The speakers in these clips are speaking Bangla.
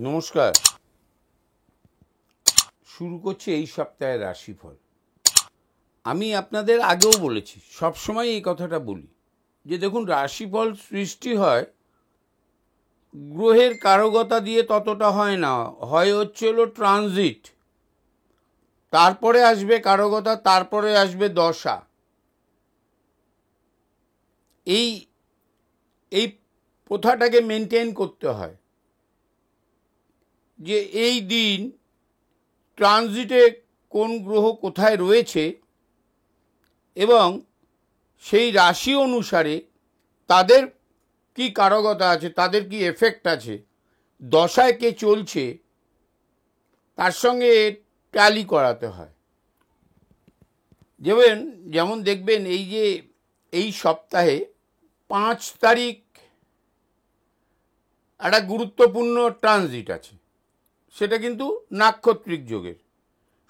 নমস্কার। শুরু করছি এই সপ্তাহের রাশিফল। আমি আপনাদের আগেও বলেছি, সবসময় এই কথাটা বলি যে দেখুন, রাশিফল সৃষ্টি হয় গ্রহের কারকতা দিয়ে, ততটা হয় না, হয় হচ্ছিল ট্রানজিট, তারপরে আসবে কারকতা, তারপরে আসবে দশা। এই এই প্রথাটাকে মেনটেন করতে হয় যে এই দিন ট্রানজিটে কোন গ্রহ কোথায় রয়েছে এবং সেই রাশি অনুসারে তাদের কি কারকতা আছে, তাদের কি এফেক্ট আছে, দশায় কে চলছে তার সঙ্গে ট্যালি করাতে হয়। যেমন দেখবেন এই সপ্তাহে 5 তারিখ একটা গুরুত্বপূর্ণ ট্রানজিট আছে, সেটা কিন্তু নাক্ষত্রিক যোগের।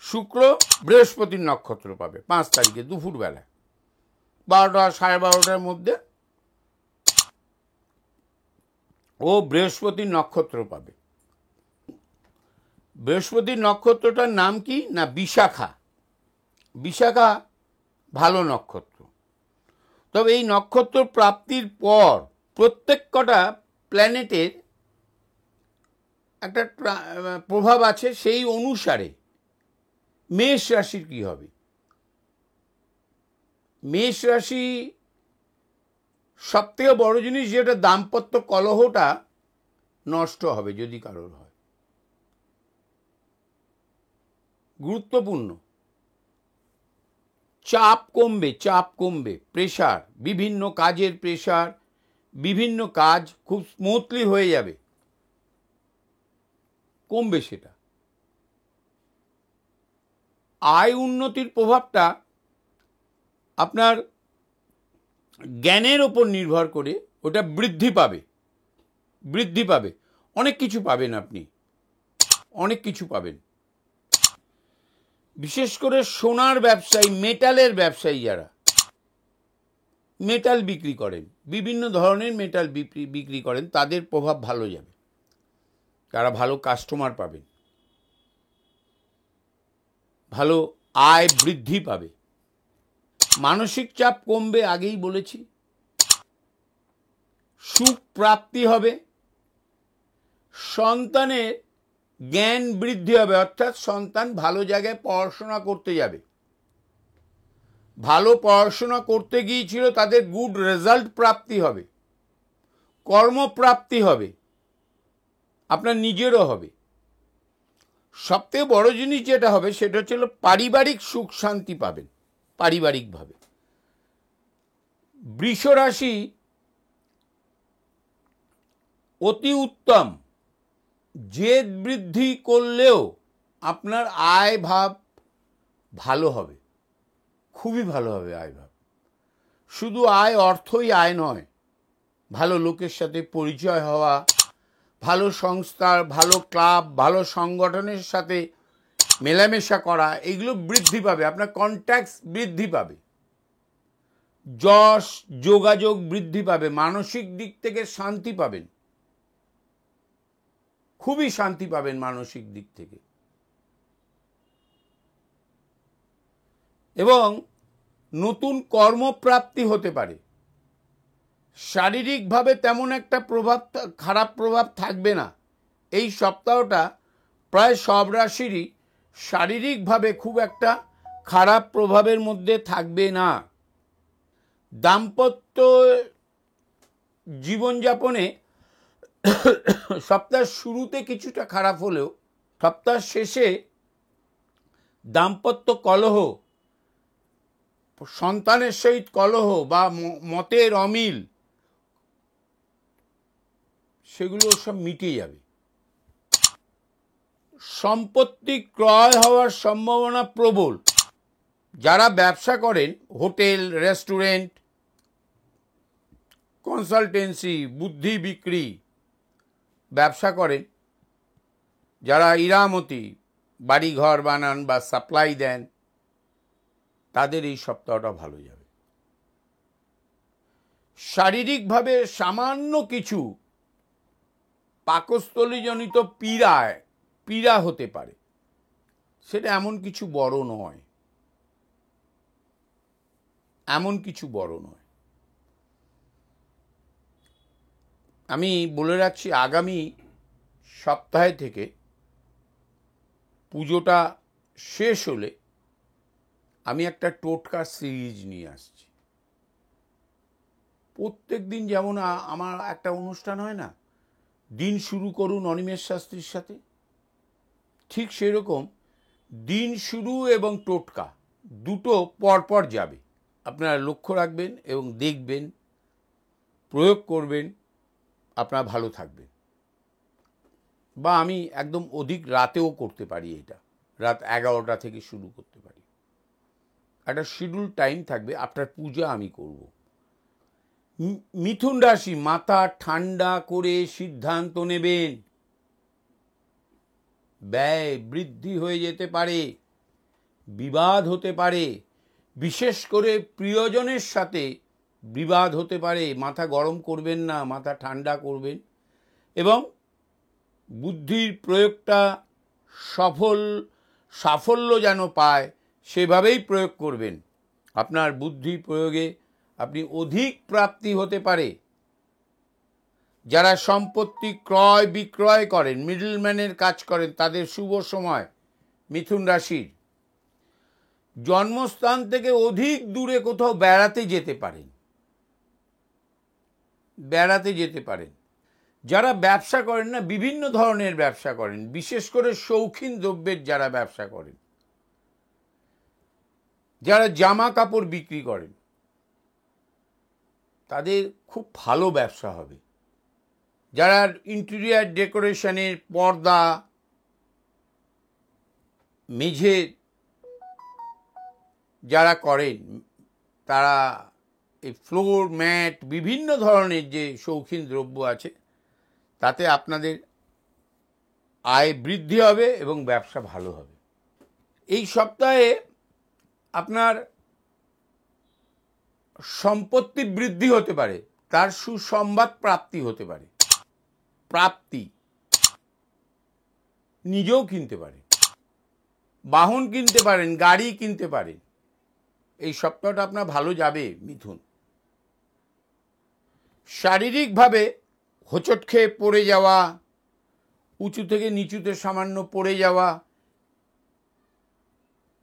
শুক্র বৃহস্পতির নক্ষত্র পাবে 5 তারিখে দুপুরবেলা 12টা সাড়ে 12টার মধ্যে ও বৃহস্পতির নক্ষত্র পাবে। বৃহস্পতির নক্ষত্রটার নাম কি না বিশাখা। বিশাখা ভালো নক্ষত্র। তবে এই নক্ষত্র প্রাপ্তির পর প্রত্যেক কটা প্ল্যানেটের একটা প্রভাব আছে, সেই অনুসারে মেষ রাশির কি হবে। মেষ রাশি সবথেকে বড় জিনিস, যেটা দাম্পত্য কলহটা নষ্ট হবে যদি কারোর হয়, গুরুত্বপূর্ণ। চাপ কমবে, প্রেশার, বিভিন্ন কাজের প্রেশার, বিভিন্ন কাজ খুব স্মুথলি হয়ে যাবে, কমবে সেটা। আয় উন্নতির প্রভাবটা আপনার জ্ঞানের ওপর নির্ভর করে ওটা বৃদ্ধি পাবে। অনেক কিছু পাবেন, আপনি অনেক কিছু পাবেন। বিশেষ করে সোনার ব্যবসায়ী, মেটালের ব্যবসায়ী, যারা মেটাল বিক্রি করেন, বিভিন্ন ধরনের মেটাল বিক্রি করেন, তাদের প্রভাব ভালো যাবে, তারা ভালো কাস্টমার পাবেন, ভালো আয় বৃদ্ধি পাবে। মানসিক চাপ কমবে, আগেই বলেছি। সুখ প্রাপ্তি হবে, সন্তানের জ্ঞান বৃদ্ধি হবে, অর্থাৎ সন্তান ভালো জায়গায় পড়াশোনা করতে যাবে, ভালো পড়াশোনা করতে গিয়েছিল, তাদের গুড রেজাল্ট প্রাপ্তি হবে, কর্মপ্রাপ্তি হবে, আপনার নিজেরও হবে। সবথেকে বড় জিনিস যেটা হবে সেটা হচ্ছে পারিবারিক সুখ শান্তি পাবেন পারিবারিকভাবে। বৃষ রাশি অতি উত্তম। জেদ বৃদ্ধি করলেও আপনার আয় ভাব ভালো হবে, খুবই ভালো হবে আয় ভাব। শুধু আয়, অর্থই আয় নয়, ভালো লোকের সাথে পরিচয় হওয়া, ভালো সংস্থার, ভালো ক্লাব, ভালো সংগঠনের সাথে মেলামেশা করা, এগুলো বৃদ্ধি পাবে, আপনার কন্ট্যাক্টস বৃদ্ধি পাবে, যশ যোগাযোগ বৃদ্ধি পাবে, মানসিক দিক থেকে শান্তি পাবেন, খুবই শান্তি পাবেন মানসিক দিক থেকে। এবং নতুন কর্মপ্রাপ্তি হতে পারে। শারীরিকভাবে তেমন একটা খারাপ প্রভাব থাকবে না। এই সপ্তাহটা প্রায় সব রাশিরই শারীরিকভাবে খুব একটা খারাপ প্রভাবের মধ্যে থাকবে না। দাম্পত্য জীবনযাপনে সপ্তাহের শুরুতে কিছুটা খারাপ হলেও সপ্তাহ শেষে দাম্পত্য কলহ, সন্তানের সহিত কলহ বা মতের অমিল, সেগুলো সব মিটে যাবে। সম্পত্তি ক্রয় হওয়ার সম্ভাবনা প্রবল। যারা ব্যবসা করেন, হোটেল, রেস্টুরেন্ট, কনসালটেন্সি, বুদ্ধি বিক্রি ব্যবসা করেন, যারা ইরামতি, বাড়ি ঘর বানান বা সাপ্লাই দেন, তাদের এই সপ্তাহটা ভালো যাবে। শারীরিকভাবে সামান্য কিছু পাকস্থলীজনিত পীড়া হতে পারে, সেটা এমন কিছু বড় নয়, এমন কিছু বড় নয়। আমি বলে রাখছি, আগামী সপ্তাহে থেকে পুজোটা শেষ হলে আমি একটা টোটকা সিরিজ নিয়ে আসছি। প্রত্যেক দিন যেমন আমার একটা অনুষ্ঠান হয় না, দিন শুরু করুন অনিমেষ শাস্ত্রীর সাথে, ঠিক সেরকম দিন শুরু এবং টোটকা দুটো পরপর যাবে। আপনারা লক্ষ্য রাখবেন এবং দেখবেন, প্রয়োগ করবেন, আপনারা ভালো থাকবেন। বা আমি একদম অধিক রাতেও করতে পারি, এটা রাত 11টা থেকে শুরু করতে পারি। একটা শিডিউল টাইম থাকবে, আফটার পূজা আমি করব। মিথুন রাশি, মাথা ঠান্ডা করে সিদ্ধান্ত নেবেন। ব্যয় বৃদ্ধি হয়ে যেতে পারে, বিবাদ হতে পারে, বিশেষ করে প্রিয়জনের সাথে বিবাদ হতে পারে। মাথা গরম করবেন না, মাথা ঠান্ডা করবেন এবং বুদ্ধির প্রয়োগটা সাফল্য যেন পায় সেভাবেই প্রয়োগ করবেন। আপনার বুদ্ধি প্রয়োগে আপনি অধিক প্রাপ্তি হতে পারে। যারা সম্পত্তি ক্রয় বিক্রয় করেন, মিডলম্যানের কাজ করেন, তাদের শুভ সময়। মিথুন রাশির জন্মস্থান থেকে অধিক দূরে কোথাও বেড়াতে যেতে পারেন। যারা ব্যবসা করেন না, বিভিন্ন ধরনের ব্যবসা করেন, বিশেষ করে শৌখিন দ্রব্যের যারা ব্যবসা করেন, যারা জামা কাপড় বিক্রি করেন, তাদের খুব ভালো ব্যবসা হবে। যারা ইন্টেরিয়ার ডেকোরেশনের পর্দা, মেঝে যারা করেন, তারা এই ফ্লোর ম্যাট, বিভিন্ন ধরনের যে শৌখিন দ্রব্য আছে, তাতে আপনাদের আয় বৃদ্ধি হবে এবং ব্যবসা ভালো হবে। এই সপ্তাহে আপনার সম্পত্তি বৃদ্ধি হতে পারে, তার সুসংবাদ প্রাপ্তি হতে পারে। প্রাপ্তি নিজেও কিনতে পারেন, বাহন কিনতে পারেন, গাড়ি কিনতে পারেন। এই সপ্তাহটা আপনার ভালো যাবে মিথুন। শারীরিকভাবে হোঁচট খেয়ে পড়ে যাওয়া, উঁচু থেকে নিচুতে সামান্য পড়ে যাওয়া,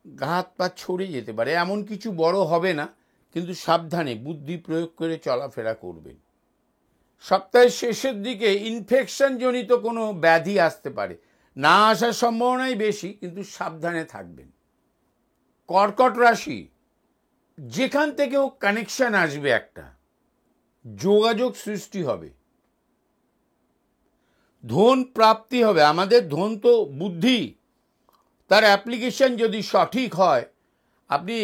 গা হাত পা ছড়ে যেতে পারে, এমন কিছু বড় হবে না, কিন্তু সাবধানে বুদ্ধি প্রয়োগ করে চলাফেরা করবেন। সপ্তাহের শেষের দিকে ইনফেকশন জনিত কোনো ব্যাধি আসতে পারে, না আসার সম্ভাবনাই বেশি, কিন্তু সাবধানে থাকবেন। কর্কট রাশি, যেখান থেকেও কানেকশন আসবে, একটা যোগাযোগ সৃষ্টি হবে, ধন প্রাপ্তি হবে। আমাদের ধন তো বুদ্ধি, তার অ্যাপ্লিকেশন যদি সঠিক হয়, আপনি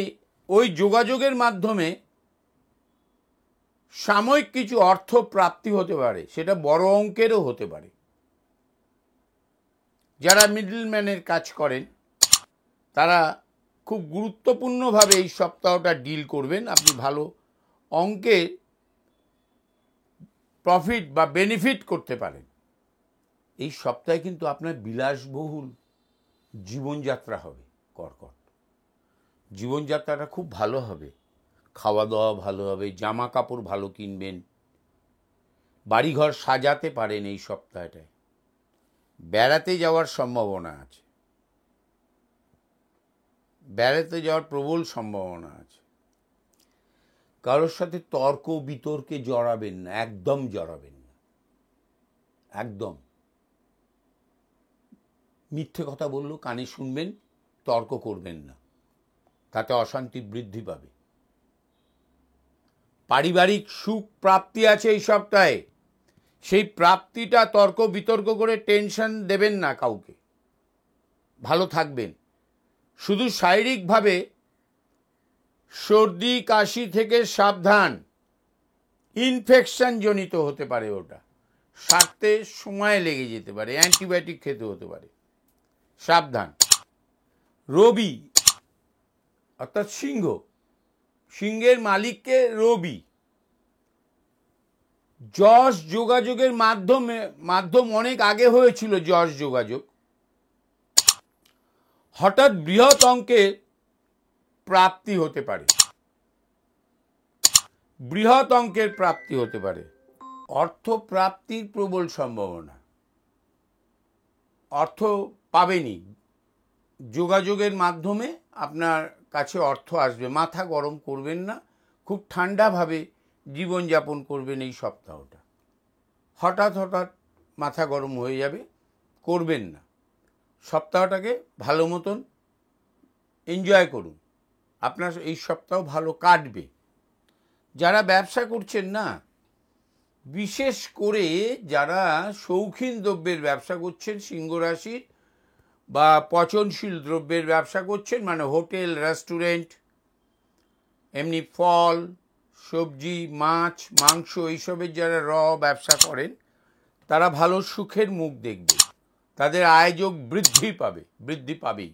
ওই যোগাযোগের মাধ্যমে সাময়িক কিছু অর্থ প্রাপ্তি হতে পারে, সেটা বড় অঙ্কেরও হতে পারে। যারা মিডলম্যানের কাজ করেন, তারা খুব গুরুত্বপূর্ণভাবে এই সপ্তাহটা ডিল করবেন। আপনি ভালো অঙ্কের প্রফিট বা বেনিফিট করতে পারেন। এই সপ্তাহে কিন্তু আপনার বিলাসবহুল জীবনযাত্রা হবে। কর্কট জীবনযাত্রাটা খুব ভালো হবে, খাওয়া দাওয়া ভালো হবে, জামা কাপড় ভালো কিনবেন, বাড়িঘর সাজাতে পারেন। এই সপ্তাহটায় বেড়াতে যাওয়ার সম্ভাবনা আছে, বেড়াতে যাওয়ার প্রবল সম্ভাবনা আছে। কারোর সাথে তর্ক বিতর্কে জড়াবেন না, একদম জড়াবেন না, একদম। মিথ্যে কথা বললেও কানে শুনবেন, তর্ক করবেন না, তাতে অশান্তি বৃদ্ধি পাবে। পারিবারিক সুখ প্রাপ্তি আছে এই সপ্তাহে, সেই প্রাপ্তিটা তর্ক বিতর্ক করে টেনশন দেবেন না কাউকে, ভালো থাকবেন। শুধু শারীরিকভাবে সর্দি কাশি থেকে সাবধান, ইনফেকশন জনিত হতে পারে, ওটা সারতে সময় লেগে যেতে পারে, অ্যান্টিবায়োটিক খেতে হতে পারে, সাবধান। রবি অর্থাৎ সিংহের মালিককে রবি, যশ যোগাযোগের মাধ্যম অনেক আগে হয়েছিল। যশ যোগাযোগ হঠাৎ বৃহৎ অঙ্কের প্রাপ্তি হতে পারে, বৃহৎ অঙ্কের প্রাপ্তি হতে পারে। অর্থ প্রাপ্তির প্রবল সম্ভাবনা, অর্থ পাবেনই, যোগাযোগের মাধ্যমে আপনার কাছে অর্থ আসবে। মাথা গরম করবেন না, খুব ঠান্ডাভাবে জীবনযাপন করবেন এই সপ্তাহটা। হঠাৎ হঠাৎ মাথা গরম হয়ে যাবে, করবেন না। সপ্তাহটাকে ভালো মতন এনজয় করুন, আপনার এই সপ্তাহ ভালো কাটবে। যারা ব্যবসা করছেন না, বিশেষ করে যারা শৌখিন দ্রব্যের ব্যবসা করছেন, সিংহ রাশির, বা পচনশীল দ্রব্যের ব্যবসা করছেন, মানে হোটেল, রেস্টুরেন্ট, এমনি ফল, সবজি, মাছ, মাংস এইসবের যারা ব্যবসা করেন, তারা ভালো সুখের মুখ দেখবে, তাদের আয়োজন বৃদ্ধি পাবেই।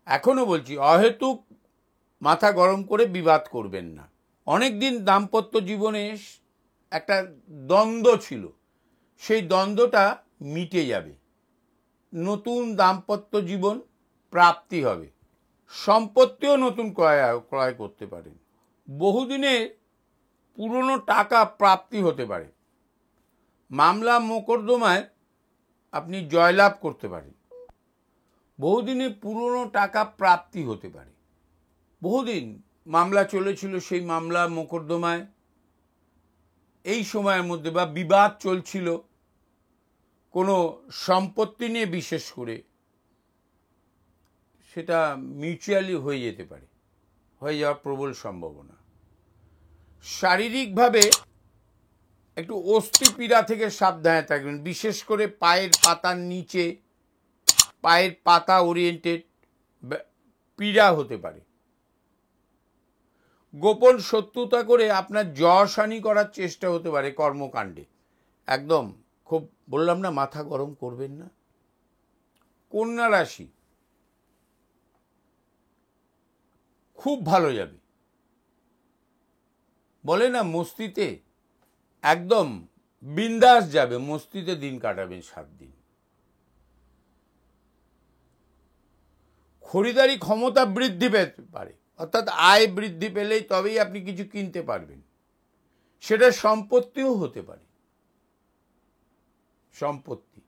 এখনও বলছি, অহেতুক মাথা গরম করে বিবাদ করবেন না। অনেক দিন দাম্পত্য জীবনে একটা দ্বন্দ্ব ছিল, সেই দ্বন্দ্বটা মিটে যাবে। নতুন দাম্পত্য জীবন প্রাপ্তি হবে। সম্পত্তিও নতুন ক্রয় করতে পারেন। বহুদিনের পুরনো টাকা প্রাপ্তি হতে পারে। মামলা মোকদ্দমায় আপনি জয়লাভ করতে পারেন। বহুদিনের পুরনো টাকা প্রাপ্তি হতে পারে। বহুদিন মামলা চলেছিল, সেই মামলা মোকদ্দমায় এই সময়ের মধ্যে, বা বিবাদ চলছিল কোনো সম্পত্তি নিয়ে, বিশেষ করে সেটা মিউচুয়ালি হয়ে যেতে পারে, হয়ে যাওয়ার প্রবল সম্ভাবনা। শারীরিকভাবে একটু অস্থিপীড়া থেকে সাবধানে থাকবেন, বিশেষ করে পায়ের পাতার নিচে, পায়ের পাতা ওরিয়েন্টেড পীড়া হতে পারে। গোপন শত্রুতা করে আপনার যশহানি করার চেষ্টা হতে পারে কর্মকাণ্ডে। একদম খুব বললাম না, মাথা গরম করবেন না। কন্যা রাশি খুব ভালো যাবে, বলে না মস্তিতে, একদম বিন্দাস যাবে, মস্তিতে দিন কাটাবেন 7 দিন। খরিদারি ক্ষমতা বৃদ্ধি পেতে পারে, অর্থাৎ আয় বৃদ্ধি পেলেই তবেই আপনি কিছু কিনতে পারবেন। সেটা সম্পত্তিও হতে পারে, সম্পত্তি,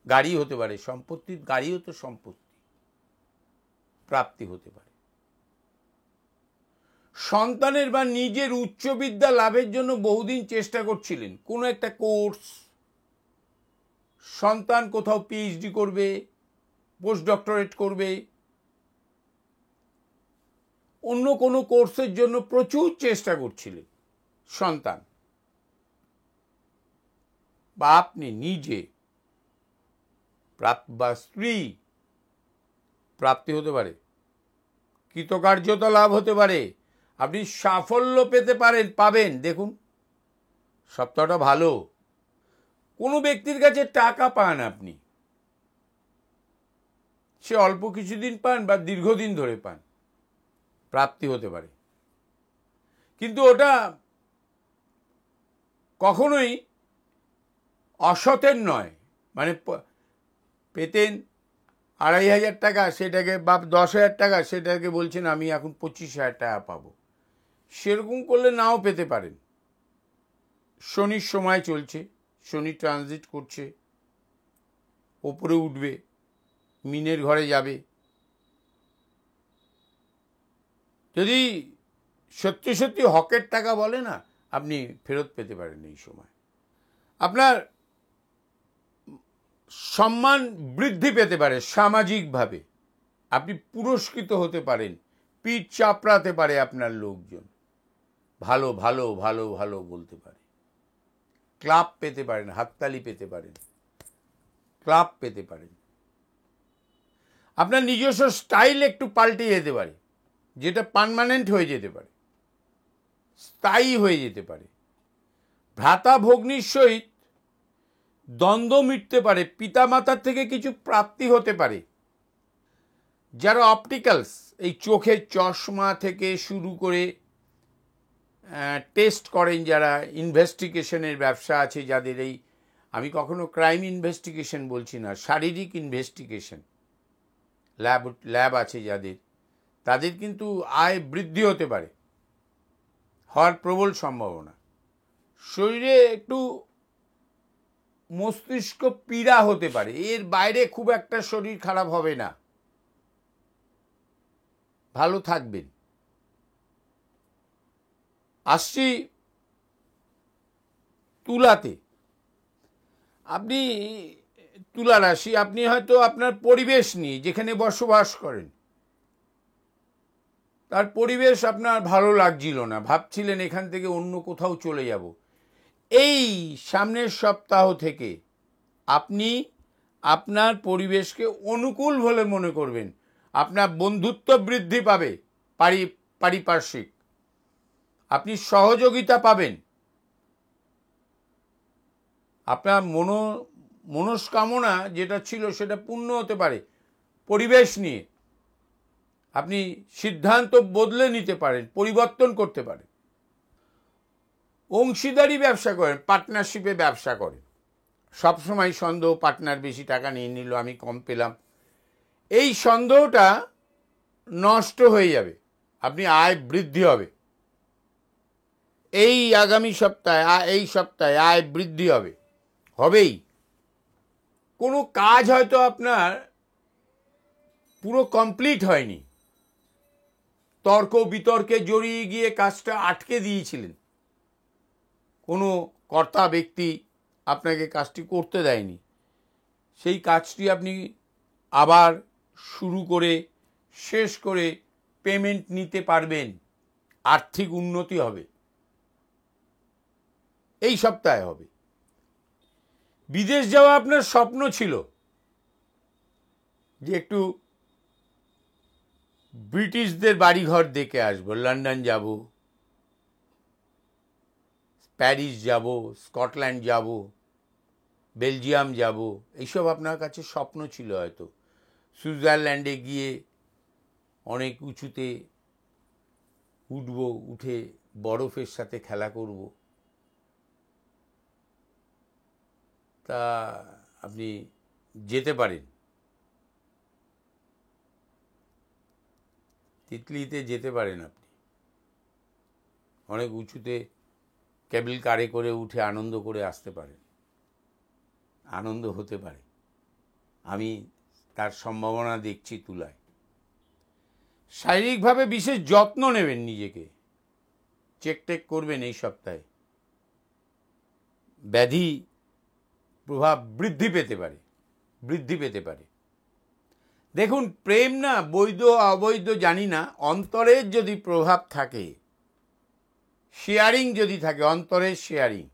গাড়ি হতে পারে, সম্পত্তির গাড়িও তো সম্পত্তি, প্রাপ্তি হতে পারে। সন্তানের বা নিজের উচ্চবিদ্যা লাভের জন্য বহুদিন চেষ্টা করছিলেন, কোনো একটা কোর্স, সন্তান কোথাও পিএইচডি করবে, পোস্ট ডক্টরেট করবে, অন্য কোনো কোর্সের জন্য প্রচুর চেষ্টা করছিলেন সন্তান, বা আপনি নিজে, বা স্ত্রী, প্রাপ্তি হতে পারে, কৃতকার্যতা লাভ হতে পারে, আপনি সাফল্য পাবেন। দেখুন সপ্তাহটা ভালো। কোনো ব্যক্তির কাছে টাকা পান আপনি, সে অল্প কিছুদিন পান বা দীর্ঘদিন ধরে পান, প্রাপ্তি হতে পারে। কিন্তু ওটা কখনোই অসতের নয়, মানে পেতেন 2,500 টাকা, সেটাকে, বা 10,000 টাকা, সেটাকে বলছেন আমি এখন 25,000 টাকা পাবো। সেরকম করলে নাও পেতে পারেন। শনির সময় চলছে, শনি ট্রানজিট করছে, ওপরে উঠবে, মিনের ঘরে যাবে। যদি সত্যি সত্যি হকের টাকা বলে না, আপনি ফেরত পেতে পারেন এই সময়। আপনার সম্মান বৃদ্ধি পেতে পারে, সামাজিকভাবে আপনি পুরস্কৃত হতে পারেন, পিঠ চাপড়াতে পারে আপনার লোকজন, ভালো ভালো ভালো ভালো বলতে পারে, ক্লাব পেতে পারেন, হাততালি পেতে পারেন, ক্লাব পেতে পারেন। আপনার নিজস্ব স্টাইল একটু পাল্টে যেতে পারে, যেটা পার্মানেন্ট হয়ে যেতে পারে, স্থায়ী হয়ে যেতে পারে। ভ্রাতা ভগ্নির সহিত দ্বন্দ্ব মিটতে পারে, পিতামাতার থেকে কিছু প্রাপ্তি হতে পারে। যারা অপটিক্যালস, এই চোখের চশমা থেকে শুরু করে টেস্ট করেন, যারা ইনভেস্টিগেশনের ব্যবসা আছে যাদের, এই আমি কখনো ক্রাইম ইনভেস্টিগেশন বলছি না, শারীরিক ইনভেস্টিগেশন ল্যাব আছে যাদের, তাদের কিন্তু আয় বৃদ্ধি হতে পারে, হওয়ার প্রবল সম্ভাবনা। শরীরে একটু মস্তিষ্ক পীড়া হতে পারে, এর বাইরে খুব একটা শরীর খারাপ হবে না, ভালো থাকবেন। আসছি তুলাতে। আপনি তুলা রাশি, আপনি হয়তো আপনার পরিবেশ নিয়ে, যেখানে বসবাস করেন তার পরিবেশ আপনার ভালো লাগছিল না, ভাবছিলেন এখান থেকে অন্য কোথাও চলে যাব। এই সামনের সপ্তাহ থেকে আপনি আপনার পরিবেশকে অনুকূল বলে মনে করবেন, আপনার বন্ধুত্ব বৃদ্ধি পাবে, পারিপার্শ্বিক আপনি সহযোগিতা পাবেন, আপনার মনস্কামনা যেটা ছিল সেটা পূর্ণ হতে পারে। পরিবেশ নিয়ে আপনি সিদ্ধান্ত বদলে নিতে পারেন, পরিবর্তন করতে পারেন। অংশীদারি ব্যবসা করেন, পার্টনারশিপে ব্যবসা করেন, সবসময় সন্দেহ, পার্টনার বেশি টাকা নিয়ে নিল, আমি কম পেলাম, এই সন্দেহটা নষ্ট হয়ে যাবে, আপনি আয় বৃদ্ধি হবে। এই আগামী সপ্তাহে, এই সপ্তাহে আয় বৃদ্ধি হবেই। কোনো কাজ হয়তো আপনার পুরো কমপ্লিট হয়নি, তর্ক বিতর্কে জড়িয়ে গিয়ে কাজটা আটকে দিয়েছিলেন, কোনো কর্তা ব্যক্তি আপনাকে কাজটি করতে দেয়নি, সেই কাজটি আপনি আবার শুরু করে শেষ করে পেমেন্ট নিতে পারবেন, আর্থিক উন্নতি হবে, এই সপ্তাহে হবে। বিদেশ যাওয়া আপনার স্বপ্ন ছিল, যে একটু ব্রিটিশদের বাড়িঘর দেখে আসবো, লন্ডন যাব, প্যারিস যাব, স্কটল্যান্ড যাব, বেলজিয়াম যাব, এইসব আপনার কাছে স্বপ্ন ছিল হয়তো। সুইজারল্যান্ডে গিয়ে অনেক উঁচুতে উঠব, উঠে বরফের সাথে খেলা করব, তা আপনি যেতে পারেন, তিতলিতে যেতে পারেন, আপনি অনেক উঁচুতে কেবল কারে করে উঠে আনন্দ করে আসতে পারেন, আনন্দ হতে পারে, আমি তার সম্ভাবনা দেখছি তুলায়। শারীরিকভাবে বিশেষ যত্ন নেবেন, নিজেকে চেক করবেন এই সপ্তাহে, ব্যাধি প্রভাব বৃদ্ধি পেতে পারে। দেখুন, প্রেম না বৈধ অবৈধ জানি না, অন্তরের যদি প্রভাব থাকে, শেয়ারিং যদি থাকে, অন্তরের শেয়ারিং,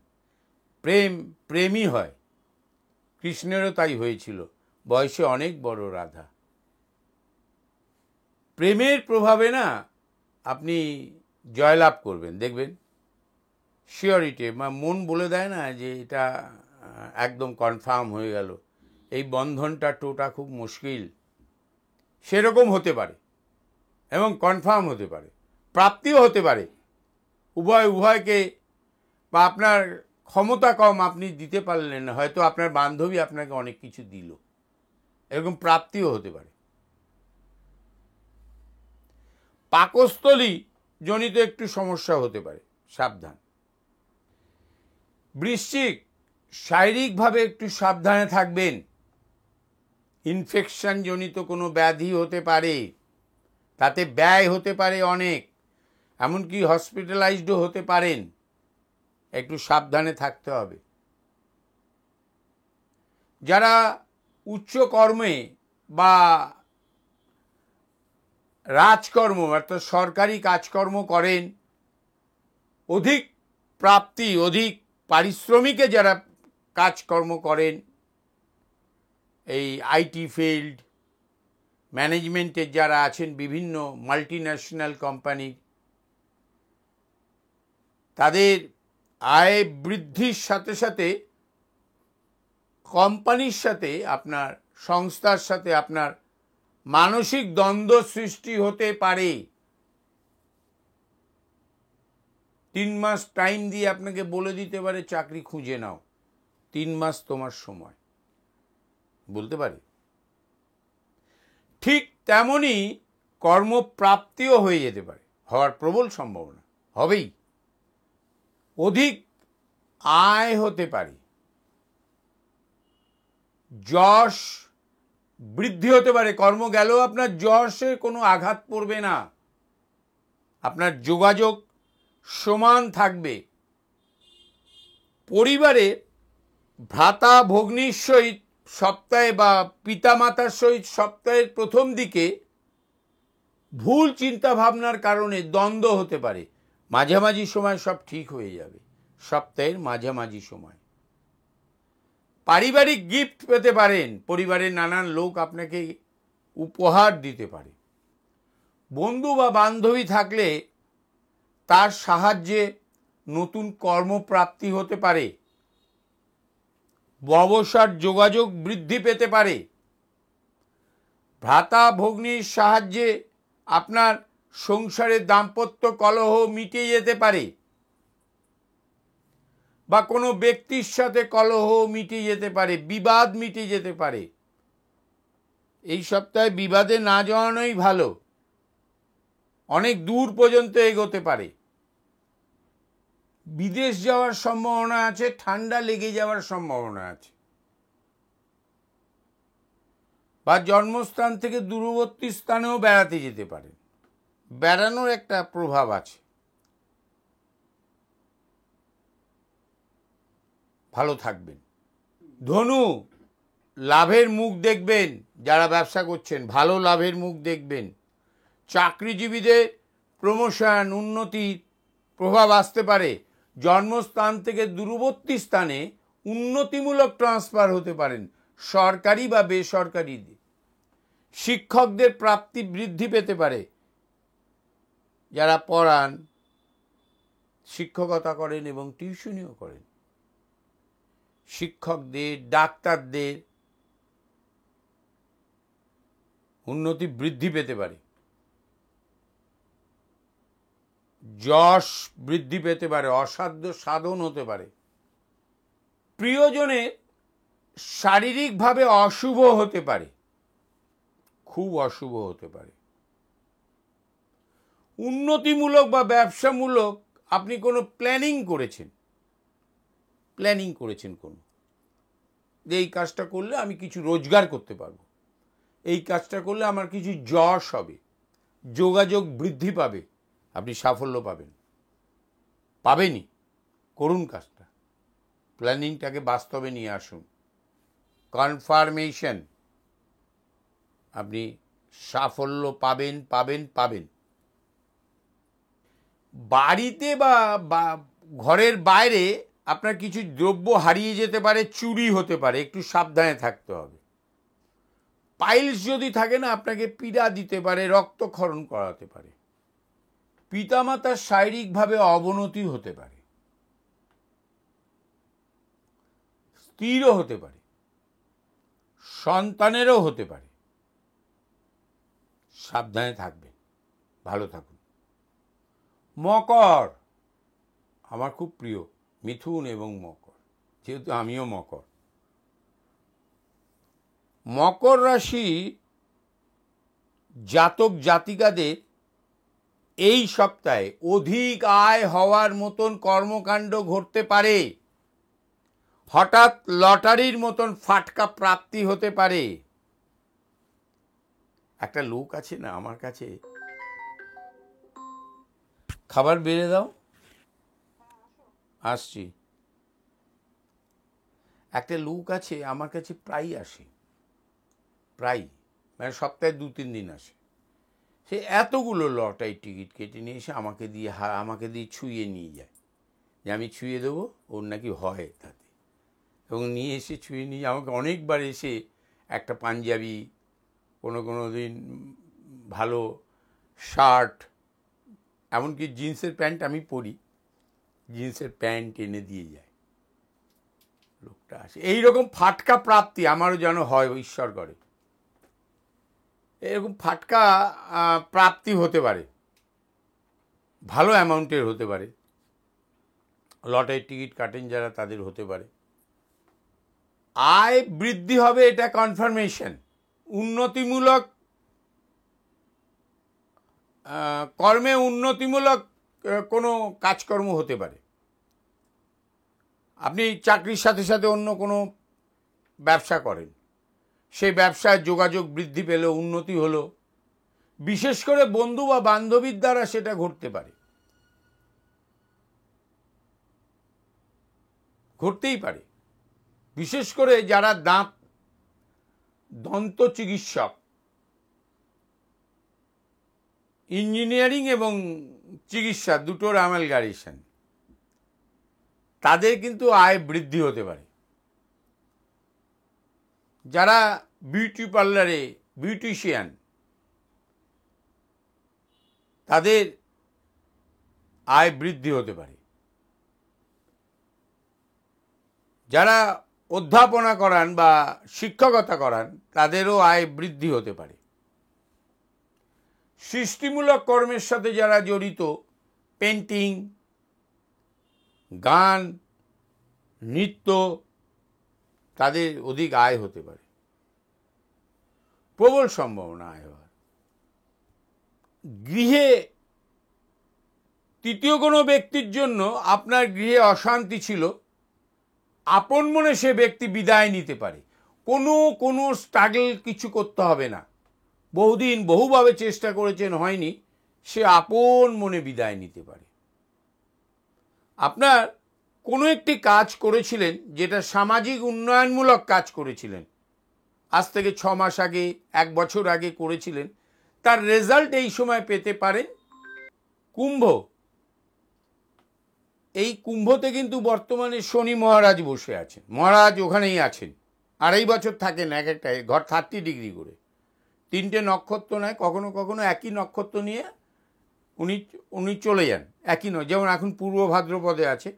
প্রেমই হয়। কৃষ্ণেরও তাই হয়েছিল, বয়সে অনেক বড় রাধা। প্রেমের প্রভাবে না আপনি জয়লাভ করবেন, দেখবেন শিওরিটি, মন বলে দেয় না যে এটা একদম কনফার্ম হয়ে গেল, এই বন্ধনটা টোটা খুব মুশকিল, সেরকম হতে পারে এবং কনফার্ম হতে পারে, প্রাপ্তিও হতে পারে। উভয়কে, বা আপনার ক্ষমতা কম, আপনি দিতে পারলেন না, হয়তো আপনার বান্ধবী আপনাকে অনেক কিছু দিল, এরকম প্রাপ্তিও হতে পারে। পাকস্থলী জনিত একটু সমস্যা হতে পারে, সাবধান। বৃশ্চিক, শারীরিকভাবে একটু সাবধানে থাকবেন, ইনফেকশন জনিত কোনো ব্যাধি হতে পারে, তাতে ব্যয় হতে পারে অনেক, এমনকি হসপিটালাইজডও হতে পারেন, একটু সাবধানে থাকতে হবে। যারা উচ্চ কর্মে বা রাজকর্ম অর্থাৎ সরকারি কাজকর্ম করেন, অধিক প্রাপ্তি, অধিক পারিশ্রমিকে যারা কাজকর্ম করেন, এই আইটি ফিল্ড, ম্যানেজমেন্টের যারা আছেন বিভিন্ন মাল্টিন্যাশনাল কোম্পানি, তাদের আয় বৃদ্ধির সাথে সাথে কোম্পানির সাথে, আপনার সংস্থার সাথে আপনার মানসিক দ্বন্দ্ব সৃষ্টি হতে পারে। 3 মাস টাইম দিয়ে আপনাকে বলে দিতে পারে চাকরি খুঁজে নাও, 3 মাস তোমার সময়, বলতে পারে। ঠিক তেমনি কর্মপ্রাপ্তিও হয়ে যেতে পারে, হওয়ার প্রবল সম্ভাবনা, হবেই। অধিক আয় হতে পারে, যশ বৃদ্ধি হতে পারে। কর্ম গেলেও আপনার যশে কোনো আঘাত পড়বে না, আপনার যোগাযোগ সমান থাকবে। পরিবারে ভ্রাতা ভগ্নীর সহিত সপ্তাহে বা পিতামাতার সহিত সপ্তাহের প্রথম দিকে ভুল চিন্তা ভাবনার কারণে দ্বন্দ্ব হতে পারে। মাঝামাঝি সময় সব ঠিক হয়ে যাবে, সপ্তাহের মাঝামাঝি সময়। পারিবারিক গিফট পেতে পারেন, পরিবারের নানান লোক আপনাকে উপহার দিতে পারে। বন্ধু বা বান্ধবী থাকলে তার সাহায্যে নতুন কর্মপ্রাপ্তি হতে পারে। ব্যবসার যোগাযোগ বৃদ্ধি পেতে পারে। ভ্রাতা ভগ্নীর সাহায্যে আপনার সংসারের দাম্পত্য কলহ মিটে যেতে পারে, বা কোনো ব্যক্তির সাথে কলহ মিটে যেতে পারে, বিবাদ মিটে যেতে পারে। এই সপ্তাহে বিবাদে না জড়ানোই ভালো, অনেক দূর পর্যন্ত এগোতে পারে। বিদেশ যাওয়ার সম্ভাবনা আছে, ঠান্ডা লেগে যাওয়ার সম্ভাবনা আছে, বা জন্মস্থান থেকে দূরবর্তী স্থানেও বেড়াতে যেতে পারেন, বেড়ানোর একটা প্রভাব আছে। ভালো থাকবেন। ধনু, লাভের মুখ দেখবেন। যারা ব্যবসা করছেন ভালো লাভের মুখ দেখবেন। চাকরিজীবীদের প্রমোশন, উন্নতির প্রভাব আসতে পারে। জন্মস্থান থেকে দূরবর্তী স্থানে উন্নতিমূলক ট্রান্সফার হতে পারেন, সরকারি বা বেসরকারি। শিক্ষকদের প্রাপ্তি বৃদ্ধি পেতে পারে। যারা পড়ান, শিক্ষকতা করেন এবং টিউশনিও করেন, শিক্ষকদের, ডাক্তারদের উন্নতি বৃদ্ধি পেতে পারে। যশ বৃদ্ধি পেতে পারে, অসাধ্য সাধন হতে পারে। প্রিয়জনের শারীরিকভাবে অশুভ হতে পারে, খুব অশুভ হতে পারে। উন্নতিমূলক বা ব্যবসামূলক আপনি কোনো প্ল্যানিং করেছেন কোনো, যে এই কাজটা করলে আমি কিছু রোজগার করতে পারবো, এই কাজটা করলে আমার কিছু যশ হবে, যোগাযোগ বৃদ্ধি পাবে, আপনি সাফল্য পাবেনই। করুন কাজটা, প্ল্যানিংটাকে বাস্তবে নিয়ে আসুন। কনফার্মেশন, আপনি সাফল্য পাবেন। বাড়িতে বা ঘরের বাইরে আপনার কিছু দ্রব্য হারিয়ে যেতে পারে, চুরি হতে পারে, একটু সাবধানে থাকতে হবে। পাইলস যদি থাকে না, আপনাকে পীড়া দিতে পারে, রক্তক্ষরণ করাতে পারে। পিতামাতার শারীরিকভাবে অবনতি হতে পারে, স্ত্রীরও হতে পারে, সন্তানেরও হতে পারে। সাবধানে থাকবেন, ভালো থাকুন। মকর, আমার খুব প্রিয় মিথুন এবং মকর, যেহেতু আমিও মকর। মকর রাশি জাতক জাতিকাদের এই সপ্তাহে অধিক আয় হওয়ার মতন কর্মকাণ্ড ঘটতে পারে। হঠাৎ লটারির মতন ফাটকা প্রাপ্তি হতে পারে। একটা লোক আছে না আমার কাছে, খাবার বেড়ে দাও, আসছি। একটা লোক আছে আমার কাছে, প্রায়ই আসে, মানে সপ্তাহে 2-3 দিন আসে। সে এতগুলো লটারি টিকিট কেটে নিয়ে এসে আমাকে দিয়ে ছুঁয়ে নিয়ে যায়, যে আমি ছুঁয়ে দেবো, ওর নাকি হয় তাতে। এবং নিয়ে এসে ছুঁয়ে নিয়ে আমাকে অনেকবার এসে একটা পাঞ্জাবি, কোনো দিন ভালো শার্ট, এমনকি জিন্সের প্যান্ট আমি পরি, জিন্সের প্যান্ট এনে দিয়ে যায়। লোকটা আসে, এইরকম ফাটকা প্রাপ্তি আমারও যেন হয়, ঈশ্বর করে। এরকম ফাটকা প্রাপ্তি হতে পারে, ভালো অ্যামাউন্টের হতে পারে। লটারির টিকিট কাটেন যারা, তাদের হতে পারে। আয় বৃদ্ধি হবে, এটা কনফার্মেশন। উন্নতিমূলক কর্মে উন্নতিমূলক কোনো কাজকর্ম হতে পারে। আপনি চাকরির সাথে সাথে অন্য কোনো ব্যবসা করেন, সেই ব্যবসায় যোগাযোগ বৃদ্ধি পেল, উন্নতি হলো। বিশেষ করে বন্ধু বা বান্ধবীর দ্বারা সেটা ঘটতে পারে, ঘটতেই পারে। বিশেষ করে যারা দন্ত চিকিৎসক, ইঞ্জিনিয়ারিং এবং চিকিৎসা দুটোর অ্যামালগামেশন, তাদের কিন্তু আয় বৃদ্ধি হতে পারে। যারা বিউটি পার্লারে বিউটিশিয়ান, তাদের আয় বৃদ্ধি হতে পারে। যারা অধ্যাপনা করান বা শিক্ষকতা করান, তাদেরও আয় বৃদ্ধি হতে পারে। সৃষ্টিমূলক কর্মের সাথে যারা জড়িত, পেন্টিং, গান, নৃত্য, তাদের অধিক আয় হতে পারে, প্রবল সম্ভাবনা আয় হওয়ার। গৃহে তৃতীয় কোনো ব্যক্তির জন্য আপনার গৃহে অশান্তি ছিল, আপন মনে সে ব্যক্তি বিদায় নিতে পারে। কোনো স্ট্রাগল কিছু করতে হবে না, বহুদিন বহুভাবে চেষ্টা করেছেন, হয়নি, সে আপন মনে বিদায় নিতে পারে। আপনার কোনো একটি কাজ করেছিলেন, যেটা সামাজিক উন্নয়নমূলক কাজ করেছিলেন, আজ থেকে 6 মাস আগে, 1 বছর আগে করেছিলেন, তার রেজাল্ট এই সময় পেতে পারেন। কুম্ভ, এই কুম্ভতে কিন্তু বর্তমানে শনি মহারাজ বসে আছেন। মহারাজ ওখানেই আছেন, 2.5 বছর থাকেন এক একটা ঘর, 30 ডিগ্রি করে, 3টে নক্ষত্র নয়, কখনো কখনো একই নক্ষত্র নিয়ে উনি চলে যান, একই নয়। যেমন এখন পূর্ব ভাদ্রপদে আছে,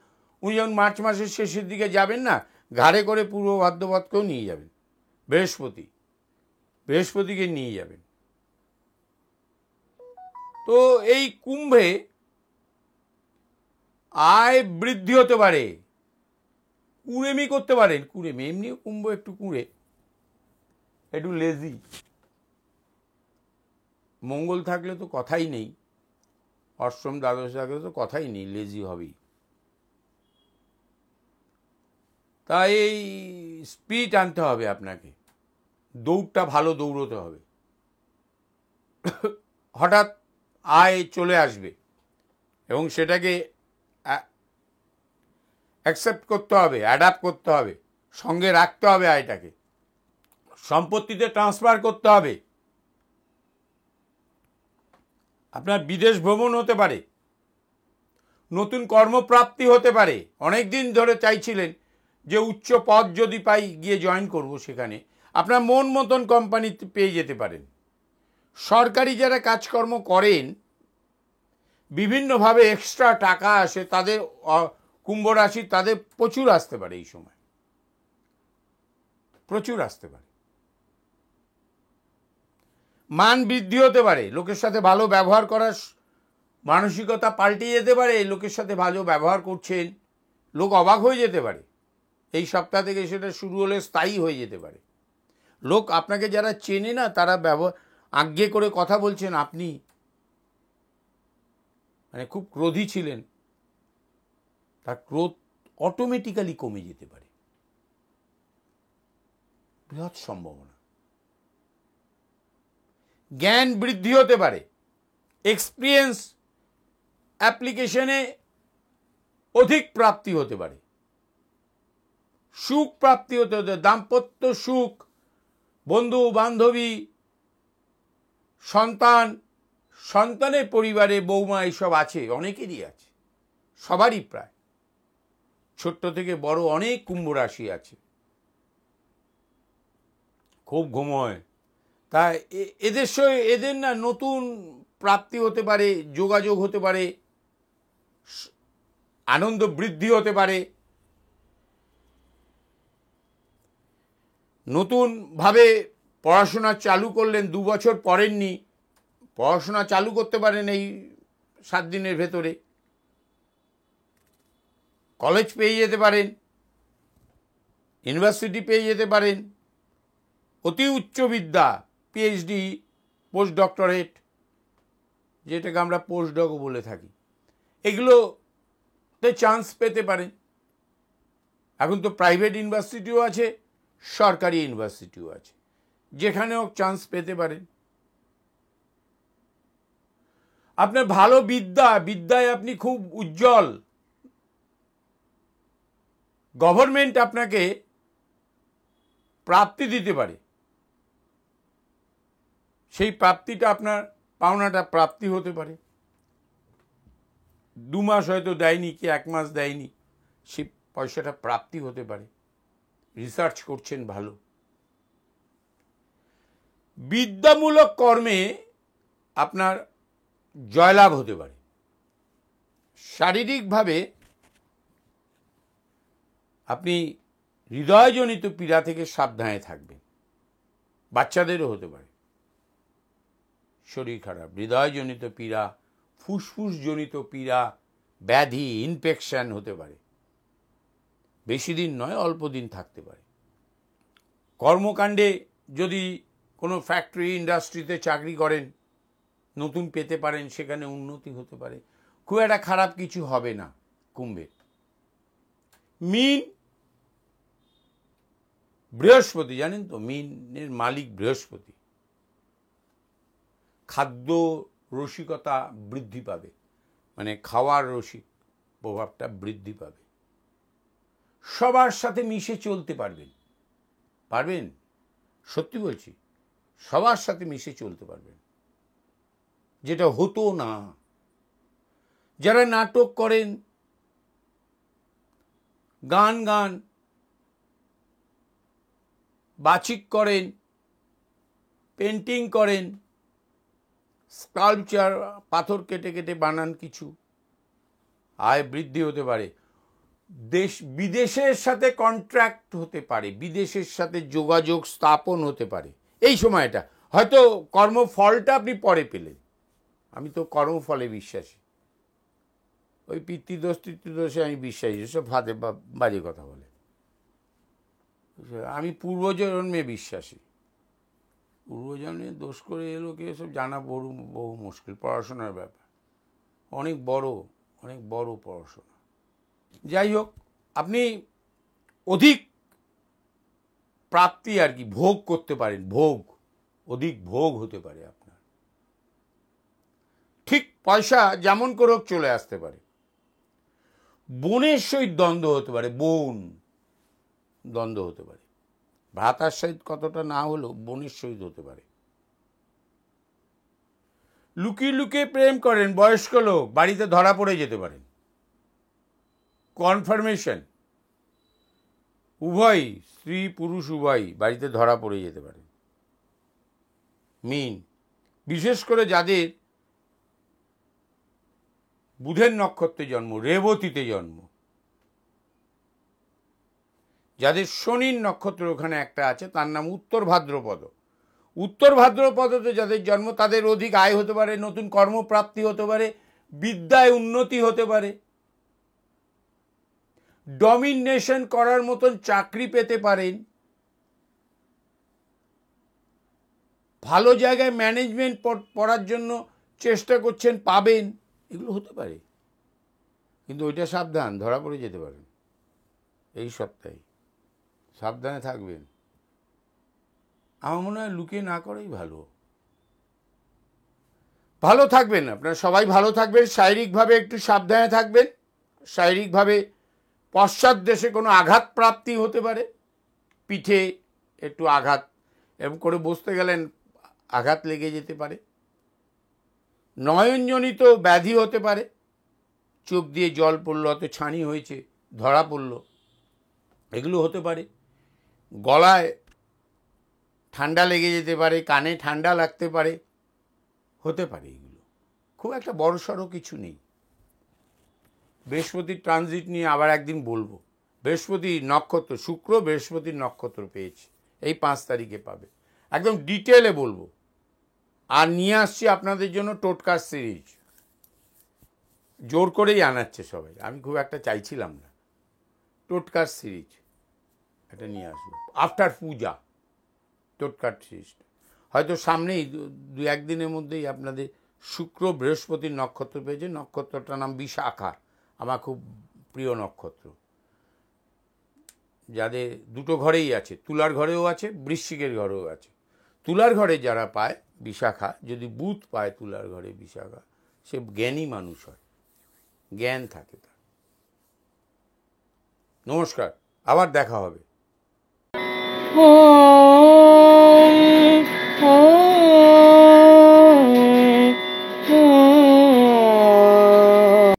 উনি যখন মার্চ মাসের শেষের দিকে যাবেন না, ঘাড়ে করে পূর্ব ভাদ্রপদকেও নিয়ে যাবেন, বৃহস্পতিকে নিয়ে যাবেন। তো এই কুম্ভে আয় বৃদ্ধি হতে পারে। কুঁড়েমি করতে পারেন, কুঁড়েমি, এমনিও কুম্ভ একটু কুঁড়ে, একটু লেজি। মঙ্গল থাকলে তো কথাই নেই, অষ্টম দ্বাদশ থাকলে তো কথাই নেই, লেজি হবেই। তাই এই স্পিড আনতে হবে আপনাকে, দৌড়টা ভালো দৌড়তে হবে। হঠাৎ আয় চলে আসবে এবং সেটাকে অ্যাকসেপ্ট করতে হবে, অ্যাডাপ্ট করতে হবে, সঙ্গে রাখতে হবে আয়টাকে, সম্পত্তিতে ট্রান্সফার করতে হবে। আপনার বিদেশ ভ্রমণ হতে পারে, নতুন কর্মপ্রাপ্তি হতে পারে। অনেক দিন ধরে চাইছিলেন যে উচ্চ পদ যদি পাই গিয়ে জয়েন করব, সেখানে আপনার মন মতন কোম্পানিতে পেয়ে যেতে পারেন। সরকারি যারা কাজকর্ম করেন, বিভিন্নভাবে এক্সট্রা টাকা আসে, তাদের কুম্ভ রাশি, তাদের প্রচুর আসতে পারে, এই সময় প্রচুর আসতে পারে। মান বৃদ্ধি হতে পারে, লোকের সাথে ভালো ব্যবহার করার মানসিকতা পাল্টে যেতে পারে। লোকের সাথে ভালো ব্যবহার করছেন, লোক অবাক হয়ে যেতে পারে। এই সপ্তাহ থেকে সেটা শুরু হলে স্থায়ী হয়ে যেতে পারে। লোক আপনাকে যারা চেনে না, তারা আজ্ঞে করে কথা বলছেন, আপনি মানে খুব ক্রোধী ছিলেন, তার ক্রোধ অটোমেটিক্যালি কমে যেতে পারে, বৃহৎ সম্ভাবনা। জ্ঞান বৃদ্ধি হতে পারে, এক্সপিরিয়েন্স অ্যাপ্লিকেশনে অধিক প্রাপ্তি হতে পারে, সুখ প্রাপ্তি হতে হতে, দাম্পত্য সুখ, বন্ধু বান্ধবী, সন্তানের পরিবারে বৌমা, এইসব আছে, অনেকেরই আছে, সবারই প্রায়, ছোট্ট থেকে বড় অনেক কুম্ভ রাশি আছে। খুব ঘুমোয়, তাই এদের না নতুন প্রাপ্তি হতে পারে, যোগাযোগ হতে পারে, আনন্দ বৃদ্ধি হতে পারে, নতুনভাবে পড়াশোনা চালু করলেন, 2 বছর পড়েননি, পড়াশোনা চালু করতে পারেন এই 7 দিনের ভেতরে। কলেজ পেয়ে যেতে পারেন, ইউনিভার্সিটি পেয়ে যেতে পারেন, অতি উচ্চ বিদ্যা, পিএইচডি, পোস্ট ডক্টরেট, যেটাকে আমরা পোস্ট ডকও বলে থাকি, এগুলোতে চান্স পেতে পারেন। এখন তো প্রাইভেট ইউনিভার্সিটিও আছে, সরকারি ইউনিভার্সিটিও আছে, যেখানেও চান্স পেতে পারেন। আপনার ভালো বিদ্যায় আপনি খুব উজ্জ্বল, গভর্নমেন্ট আপনাকে প্রাপ্তি দিতে পারে, সেই প্রাপ্তিটা আপনার পাওনাটা প্রাপ্তি হতে পারে। 2 মাস হয়তো দেয়নি, কি 1 মাস দেয়নি, সেই পয়সাটা প্রাপ্তি হতে পারে। রিসার্চ করছেন ভালো। বিদ্যামূলক কর্মে আপনার জয়লাভ হতে পারে। শারীরিকভাবে আপনি হৃদয়জনিত পীড়া থেকে সাবধানে থাকবেন। বাচ্চাদেরও হতে পারে শরীর খারাপ, হৃদয়জনিত পীড়া, ফুসফুসজনিত পীড়া, ব্যাধি, ইনফেকশন হতে পারে। বেশি দিন নয়, অল্প দিন থাকতে পারে। কর্মকাণ্ডে যদি কোনো ফ্যাক্টরি ইন্ডাস্ট্রিতে চাকরি করেন, নতুন পেতে পারেন, সেখানে উন্নতি হতে পারে। খুব একটা খারাপ কিছু হবে না কুম্ভের। মীন, বৃহস্পতি, জানেন তো মীনের মালিক বৃহস্পতি। খাদ্য রসিকতা বৃদ্ধি পাবে, মানে খাওয়ার রসিক প্রভাবটা বৃদ্ধি পাবে। সবার সাথে মিশে চলতে পারবেন, সত্যি বলছি, সবার সাথে মিশে চলতে পারবেন, যেটা হতো না। যারা নাটক করেন, গান, বাচিক করেন, পেন্টিং করেন, স্কাল্পচার, পাথর কেটে কেটে বানান কিছু, আয় বৃদ্ধি হতে পারে। বিদেশের সাথে কন্ট্রাক্ট হতে পারে, বিদেশের সাথে যোগাযোগ স্থাপন হতে পারে। এই সময়টা হয়তো কর্মফলটা আপনি পরে পেলেন। আমি তো কর্মফলে বিশ্বাসী, ওই পিতৃদোষ তৃতীয়দোষে আমি বিশ্বাসী, সব ফাঁদে বাজে কথা বলে। আমি পূর্বজন্মে বিশ্বাসী। পূর্বজন্মে দোষ করে এলো কে, সব জানা বহু মুশকিল। পড়াশোনার ব্যাপার অনেক বড় পড়াশোনা। যাই হোক, আপনি অধিক প্রাপ্তি আর কি ভোগ করতে পারেন, অধিক ভোগ হতে পারে আপনার। ঠিক পয়সা যেমন করে হোক চলে আসতে পারে। বোনের সহিত দ্বন্দ্ব হতে পারে, দ্বন্দ্ব হতে পারে। ভ্রাতার সহিত কতটা না হলেও বোনের সহিত হতে পারে। লুকিয়ে লুকিয়ে প্রেম করেন বয়স্ক লোক, বাড়িতে ধরা পড়ে যেতে পারেন। কনফার্মেশন, উভয় স্ত্রী পুরুষ উভয় বাড়িতে ধরা পড়ে যেতে পারে। মীন, বিশেষ করে যাদের বুধের নক্ষত্রে জন্ম, রেবতীতে জন্ম, যাদের শনির নক্ষত্র ওখানে একটা আছে, তার নাম উত্তর ভাদ্রপদ। উত্তর ভাদ্রপদতে যাদের জন্ম, তাদের অধিক আয় হতে পারে, নতুন কর্মপ্রাপ্তি হতে পারে, বিদ্যায় উন্নতি হতে পারে, ডমিনেশন করার মতন চাকরি পেতে পারেন, ভালো জায়গায় ম্যানেজমেন্ট পড়ার জন্য চেষ্টা করছেন, পাবেন, এগুলো হতে পারে। কিন্তু ওইটা সাবধান, ধরা পড়ে যেতে পারেন। এই সপ্তাহে সাবধানে থাকবেন। আমার মনে হয় লুকিয়ে না করাই ভালো থাকবেন আপনারা সবাই, ভালো থাকবেন। শারীরিকভাবে একটু সাবধানে থাকবেন। শারীরিকভাবে পশ্চাৎ দেশে কোনো আঘাত প্রাপ্তি হতে পারে, পিঠে একটু আঘাত, এরকম করে বসতে গেলেন আঘাত লেগে যেতে পারে। নয়নজনিত ব্যাধি হতে পারে, চোখ দিয়ে জল পড়লো, অত ছানি হয়েছে, ধরা পড়লো, এগুলো হতে পারে। গলায় ঠান্ডা লেগে যেতে পারে, কানে ঠান্ডা লাগতে পারে, হতে পারে। এগুলো খুব একটা বড়সড় কিছু নেই। বৃহস্পতির ট্রানজিট নিয়ে আবার একদিন বলবো। বৃহস্পতির নক্ষত্র, শুক্র বৃহস্পতির নক্ষত্র পেয়েছে, এই 5 তারিখে পাবে, একদম ডিটেলে বলবো। আর নিয়ে আসছি আপনাদের জন্য টোটকার সিরিজ, জোর করেই আনাচ্ছে সবাই, আমি খুব একটা চাইছিলাম না। টোটকার সিরিজ এটা নিয়ে আসবো আফটার পূজা। টোটকার সিরিজটা হয়তো সামনেই দু একদিনের মধ্যেই আপনাদের শুক্র বৃহস্পতির নক্ষত্র পেয়েছে। নক্ষত্রটার নাম বিশাখা, আমার খুব প্রিয় নক্ষত্র। যাদের দুটো ঘরেই আছে, তুলার ঘরেও আছে, বৃশ্চিকের ঘরেও আছে। তুলার ঘরে যারা পায় বিশাখা, যদি বুধ পায় তুলার ঘরে বিশাখা, সে জ্ঞানী মানুষ হয়, জ্ঞান থাকে তার। নমস্কার, আবার দেখা হবে। ॐ ॐ